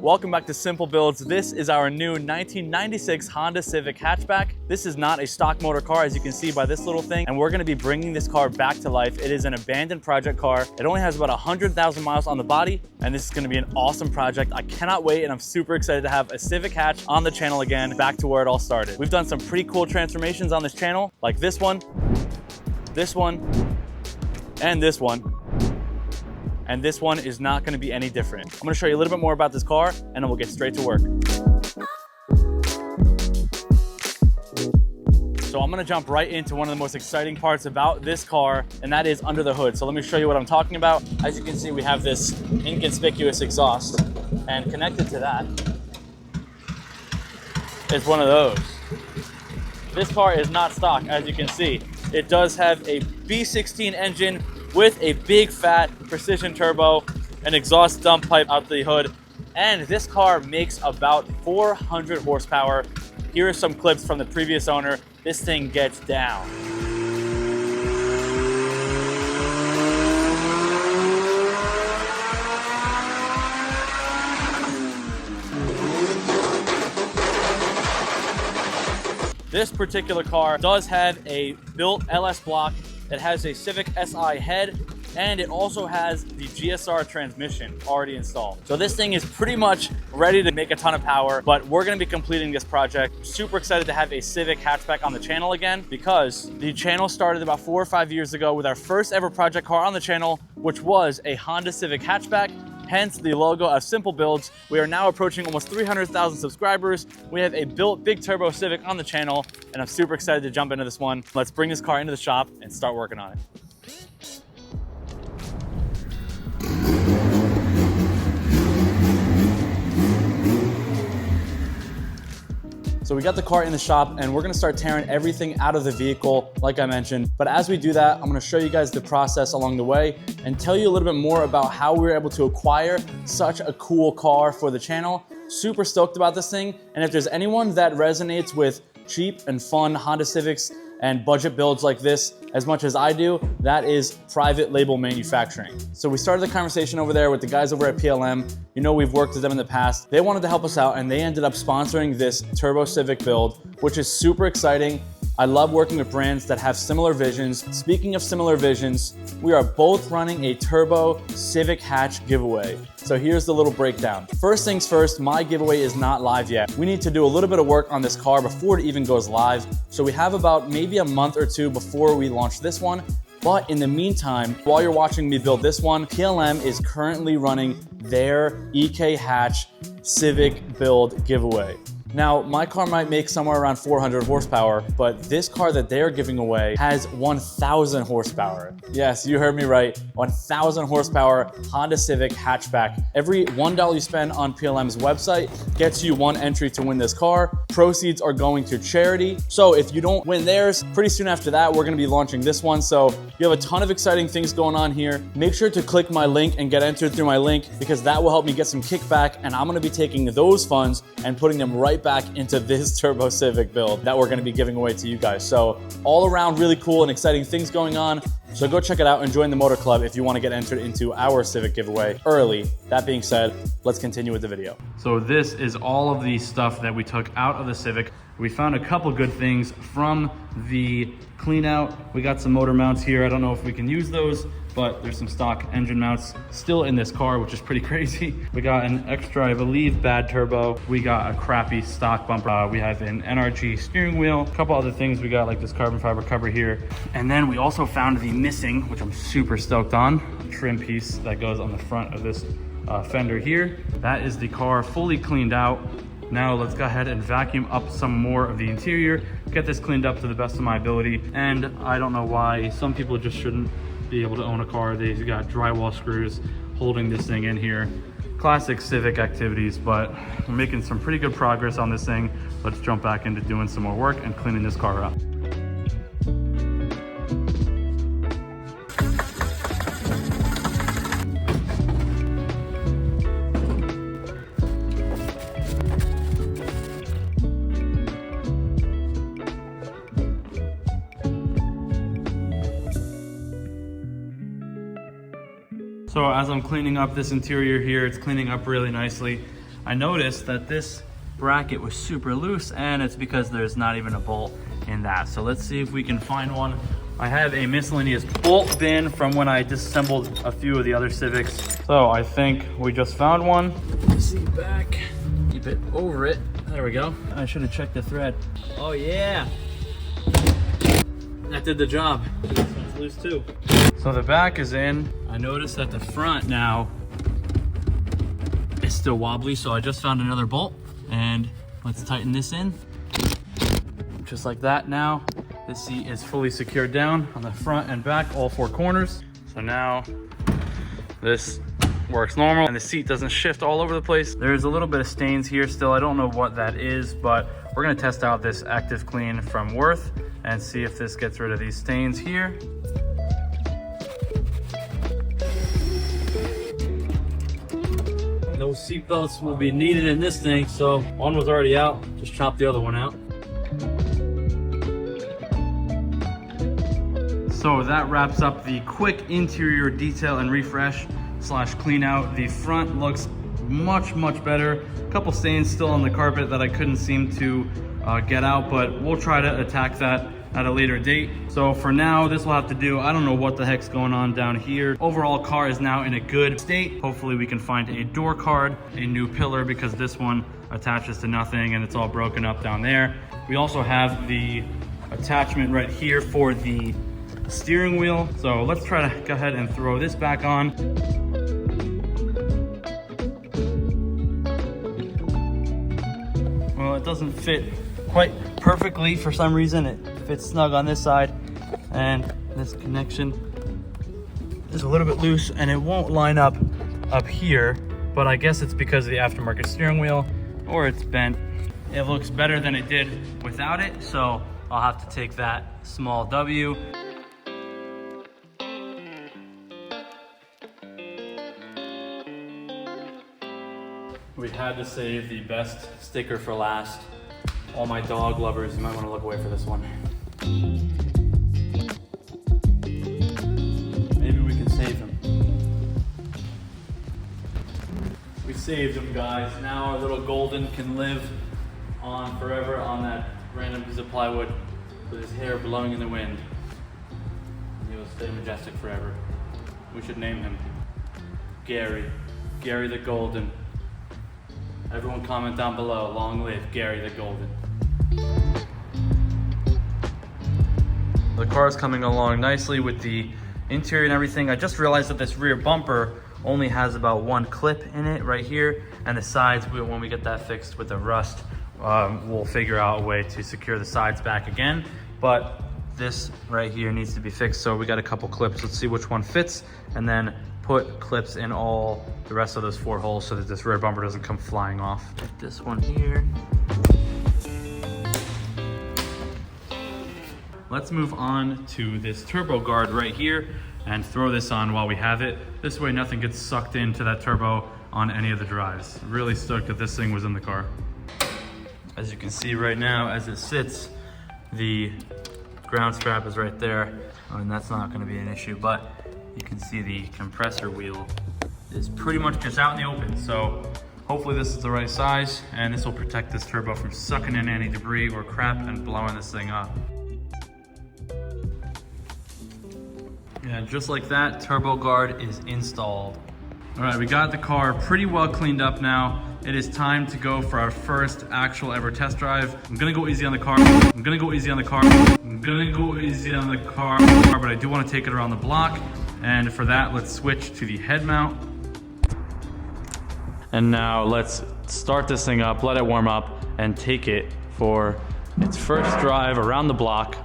Welcome back to Simple Builds. This is our new 1996 Honda Civic hatchback. This is not a stock motor car, as you can see by this little thing, and we're gonna be bringing this car back to life. It is an abandoned project car. It only has about 100,000 miles on the body, and this is gonna be an awesome project. I cannot wait, and I'm super excited to have a Civic hatch on the channel again, back to where it all started. We've done some pretty cool transformations on this channel, like this one, and this one. And this one is not gonna be any different. I'm gonna show you a little bit more about this car and then we'll get straight to work. So I'm gonna jump right into one of the most exciting parts about this car, and that is under the hood. So let me show you what I'm talking about. As you can see, we have this inconspicuous exhaust, and connected to that is one of those. This car is not stock, as you can see. It does have a V16 engine with a big fat precision turbo, an exhaust dump pipe out the hood, and this car makes about 400 horsepower. Here are some clips from the previous owner. This thing gets down. This particular car does have a built LS block. It has a Civic Si head, and it also has the GSR transmission already installed. So this thing is pretty much ready to make a ton of power, but we're gonna be completing this project. Super excited to have a Civic hatchback on the channel again, because the channel started about 4 or 5 years ago with our first ever project car on the channel, which was a Honda Civic hatchback. Hence the logo of Simple Builds. We are now approaching almost 300,000 subscribers. We have a built big turbo Civic on the channel, and I'm super excited to jump into this one. Let's bring this car into the shop and start working on it. So we got the car in the shop and we're gonna start tearing everything out of the vehicle, like I mentioned. But as we do that, I'm gonna show you guys the process along the way and tell you a little bit more about how we were able to acquire such a cool car for the channel. Super stoked about this thing. And if there's anyone that resonates with cheap and fun Honda Civics and budget builds like this as much as I do, that is private label manufacturing. So we started the conversation over there with the guys over at PLM. You know, we've worked with them in the past. They wanted to help us out and they ended up sponsoring this Turbo Civic build, which is super exciting. I love working with brands that have similar visions. Speaking of similar visions, we are both running a Turbo Civic hatch giveaway. So here's the little breakdown. First things first, my giveaway is not live yet. We need to do a little bit of work on this car before it even goes live. So we have about maybe a month or two before we launch this one. But in the meantime, while you're watching me build this one, PLM is currently running their EK Hatch Civic build giveaway. Now, my car might make somewhere around 400 horsepower, but this car that they're giving away has 1,000 horsepower. Yes, you heard me right, 1,000 horsepower Honda Civic hatchback. Every $1 you spend on PLM's website gets you one entry to win this car. Proceeds are going to charity. So if you don't win theirs, pretty soon after that, we're gonna be launching this one. So you have a ton of exciting things going on here. Make sure to click my link and get entered through my link, because that will help me get some kickback, and I'm gonna be taking those funds and putting them right back into this Turbo Civic build that we're gonna be giving away to you guys. So all around really cool and exciting things going on. So go check it out and join the Motor Club if you wanna get entered into our Civic giveaway early. That being said, let's continue with the video. So this is all of the stuff that we took out of the Civic. We found a couple good things from the clean out. We got some motor mounts here. I don't know if we can use those, but there's some stock engine mounts still in this car, which is pretty crazy. We got an extra, I believe, bad turbo. We got a crappy stock bumper. We have an NRG steering wheel. A couple other things we got, like this carbon fiber cover here. And then we also found the missing, which I'm super stoked on, trim piece that goes on the front of this fender here. That is the car fully cleaned out. Now let's go ahead and vacuum up some more of the interior, get this cleaned up to the best of my ability. And I don't know why some people just shouldn't be able to own a car. They've got drywall screws holding this thing in here. Classic Civic activities, but we're making some pretty good progress on this thing. Let's jump back into doing some more work and cleaning this car up. So as I'm cleaning up this interior here, it's cleaning up really nicely. I noticed that this bracket was super loose, and it's because there's not even a bolt in that. So let's see if we can find one. I have a miscellaneous bolt bin from when I disassembled a few of the other Civics. So I think we just found one. See back, keep it over it. There we go. I should have checked the thread. Oh yeah, that did the job. This one's loose too. So the back is in. I noticed that the front now is still wobbly, so I just found another bolt, and let's tighten this in. Just like that now. This seat is fully secured down on the front and back, all four corners. So now this works normal and the seat doesn't shift all over the place. There's a little bit of stains here still. I don't know what that is, but we're gonna test out this Active Clean from Worth and see if this gets rid of these stains here. No seat belts will be needed in this thing, so one was already out. Just chop the other one out. So that wraps up the quick interior detail and refresh / clean out. The front looks much better. A couple stains still on the carpet that I couldn't seem to get out, but we'll try to attack that at a later date. So for now, this will have to do. I don't know what the heck's going on down here. Overall, car is now in a good state. Hopefully we can find a door card, a new pillar, because this one attaches to nothing and it's all broken up down there. We also have the attachment right here for the steering wheel. So let's try to go ahead and throw this back on. Well, it doesn't fit quite perfectly for some reason. It fits snug on this side, and this connection is a little bit loose and it won't line up here, but I guess it's because of the aftermarket steering wheel, or it's bent. It looks better than it did without it, so I'll have to take that small W. We had to save the best sticker for last. All my dog lovers, you might want to look away for this one. Maybe we can save him. We saved him, guys. Now our little golden can live on forever on that random piece of plywood with his hair blowing in the wind. He will stay majestic forever. We should name him Gary. Gary the Golden. Everyone comment down below, long live Gary the Golden. The car is coming along nicely with the interior and everything. I just realized that this rear bumper only has about one clip in it right here, and the sides, when we get that fixed with the rust, we'll figure out a way to secure the sides back again. But this right here needs to be fixed, so we got a couple clips. Let's see which one fits, and then put clips in all the rest of those 4 holes so that this rear bumper doesn't come flying off. Get this one here. Let's move on to this turbo guard right here and throw this on while we have it. This way nothing gets sucked into that turbo on any of the drives. Really stoked that this thing was in the car. As you can see right now, as it sits, the ground strap is right there, and that's not gonna be an issue, but you can see the compressor wheel is pretty much just out in the open. So hopefully this is the right size, and this will protect this turbo from sucking in any debris or crap and blowing this thing up. Yeah, just like that, turbo guard is installed. All right, we got the car pretty well cleaned up now. It is time to go for our first actual ever test drive. I'm gonna go easy on the car. I'm gonna go easy on the car. I'm gonna go easy on the car, but I do want to take it around the block. And for that, let's switch to the head mount. And now let's start this thing up, let it warm up, and take it for its first drive around the block.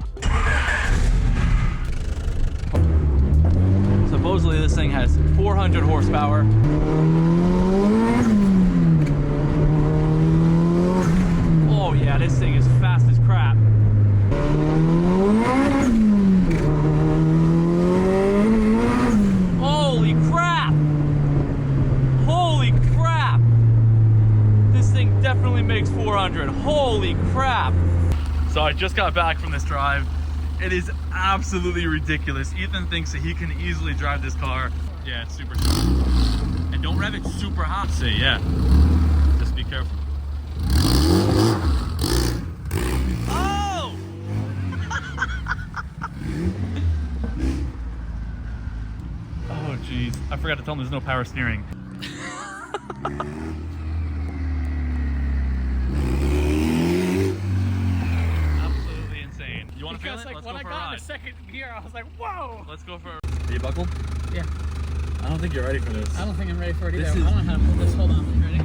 Supposedly this thing has 400 horsepower. Oh yeah, this thing is fast as crap. Holy crap! Holy crap! This thing definitely makes 400. Holy crap! So I just got back from this drive. It is absolutely ridiculous. Ethan thinks that he can easily drive this car. Yeah, it's super smooth. And don't rev it super hot. See, yeah. Just forgot to tell him there's no power steering. Absolutely insane. You want to feel it? Like, Let's when go I for a got in ride. the second gear, I was like, whoa! Let's go for a ride. Are you buckled? Yeah. I don't think you're ready for this. I don't think I'm ready for it either. This I don't know how to pull this. Hold on. You ready?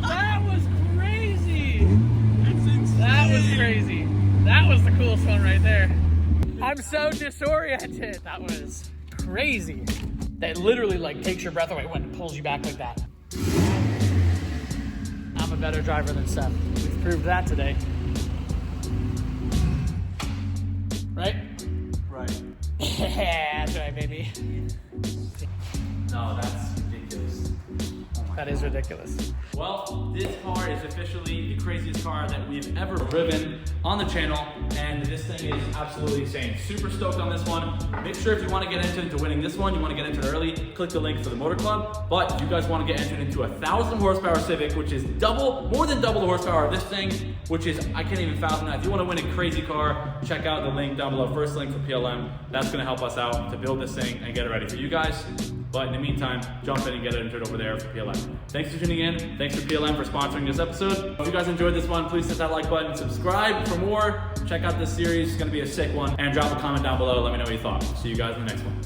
That was crazy. That was crazy. That was the coolest one right there. I'm so disoriented. That was crazy. That literally like takes your breath away when it pulls you back like that. I'm a better driver than Seth. We've proved that today. Right? Right. Yeah, that's right, baby. No, that's ridiculous. That is ridiculous. Well, this car is officially the craziest car that we've ever driven on the channel, and this thing is absolutely insane. Super stoked on this one. Make sure if you want to get into winning this one, you want to get into it early, click the link for the Motor Club. But you guys want to get entered into a 1,000 horsepower Civic, which is more than double the horsepower of this thing, which is, I can't even fathom that. If you want to win a crazy car, check out the link down below, first link for PLM. That's going to help us out to build this thing and get it ready for you guys. But in the meantime, jump in and get entered over there for PLM. Thanks for tuning in. Thanks for PLM for sponsoring this episode. If you guys enjoyed this one, please hit that like button, subscribe for more. Check out this series, it's gonna be a sick one. And drop a comment down below, let me know what you thought. See you guys in the next one.